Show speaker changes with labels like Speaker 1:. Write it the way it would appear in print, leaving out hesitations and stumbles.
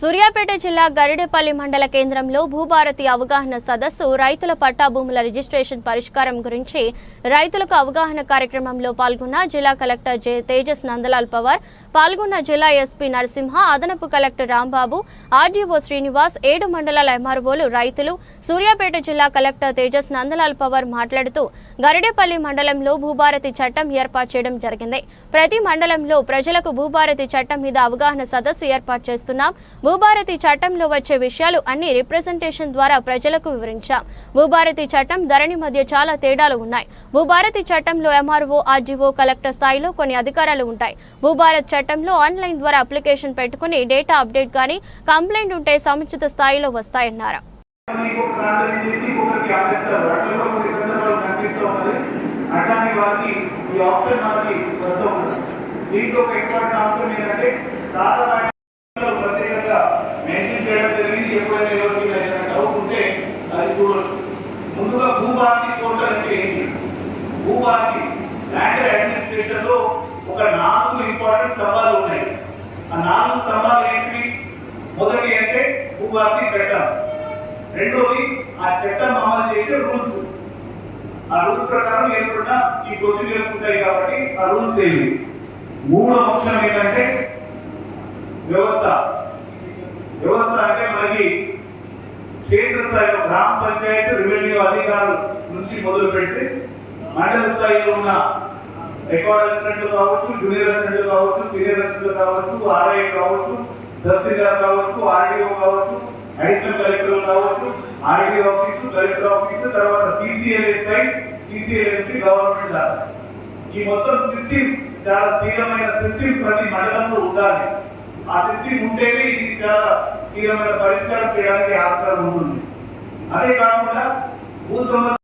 Speaker 1: సూర్యాపేట జిల్లా గరిడేపల్లి మండల కేంద్రంలో భూభారతి అవగాహన సదస్సు రైతుల పట్టా భూముల రిజిస్ట్రేషన్ పరిష్కారం గురించి రైతులకు అవగాహన కార్యక్రమంలో పాల్గొన్న జిల్లా కలెక్టర్ తేజస్ నందలాల్ పవార్, పాల్గొన్న జిల్లా ఎస్పీ నరసింహ, అదనపు కలెక్టర్ రాంబాబు, ఆర్డీఓ శ్రీనివాస్, 7 మండలాల ఎంఆర్ఓలు, రైతులు. సూర్యాపేట జిల్లా కలెక్టర్ తేజస్ నందలాల్ పవార్ మాట్లాడుతూ గరిడేపల్లి మండలంలో భూభారతి చట్టం ఏర్పాటు చేయడం జరిగింది. ప్రతి మండలంలో ప్రజలకు భూభారతి చట్టం మీద అవగాహన సదస్సు ఏర్పాటు చేస్తున్నాం. భూభారతి చట్టంలో వచ్చే విషయాలు అన్ని రిప్రజెంటేషన్ ద్వారా ప్రజలకు వివరించాం. భూభారతి చట్టం, ధరణి మధ్య చాలా తేడాలు ఉన్నాయి. భూభారతి చట్టంలో ఎంఆర్ఓ, ఆర్డీఓ, కలెక్టర్ స్థాయిలో కొన్ని అధికారాలు ఉంటాయి. భూభారతి చట్టంలో ఆన్లైన్ ద్వారా అప్లికేషన్ పెట్టుకుని డేటా అప్డేట్ కానీ కంప్లైంట్ ఉంటే సముచిత స్థాయిలో వస్తాయన్నారు.
Speaker 2: ముందుగా భూభారతి పోర్టల్ అంటే ఏంటి? భూభారతి ల్యాండ్ అడ్మినిస్ట్రేషన్ లో ఒక 4 ఇంపార్టెంట్ స్తంభాలు ఉన్నాయి. ఆ 4 స్తంభాలు ఏంటి? మొదటి అంటే భూభారతి చట్టం, రెండోది ఆ చట్టం అమలు చేసే రూల్స్. ఆ రూల్స్ ప్రకారం ఏర్పడిన ఈ ప్రొసీజర్స్ ఉంటాయి కాబట్టి ఆ రూల్స్ ఏవి. మూడో అంశం ఏంటంటే వ్యవస్థ. వ్యవస్థ అంటే మనకి క్షేత్ర స్థాయిలో గ్రామ పంచాయతీ రెవెన్యూ అధికారుల నుంచి మొదలు పెడితే మండల స్థాయిలో ఉన్న రికార్డ్ అసిస్టెంట్లు కావచ్చు, జూనియర్ అసిస్టెంట్లు కావచ్చు, సీనియర్ అసిస్టెంట్లు కావచ్చు, ఆర్ఐ కావచ్చు, తహసీల్దార్ కావచ్చు, ఆర్డీఓ కావచ్చు, అడిషనల్ కలెక్టర్ కావచ్చు, ఆర్డీఓ ఆఫీసు, కలెక్టర్ ఆఫీసు, తర్వాత సిసిఎల్ఏ స్థాయి, సిసిఎల్ఏ నుంచి గవర్నమెంట్ దాకా. ఈ మొత్తం సిస్టమ్ చాలా స్థిరమైన సిస్టమ్ ప్రతి మండలంలో ఉండాలి. ఆ సిస్టమ్ ఉంటేనే ఇది చాలా తీవ్రమైన పరిష్కారం చేయడానికి ఆస్కారం ఉంటుంది. అదే కాకుండా భూ సమస్య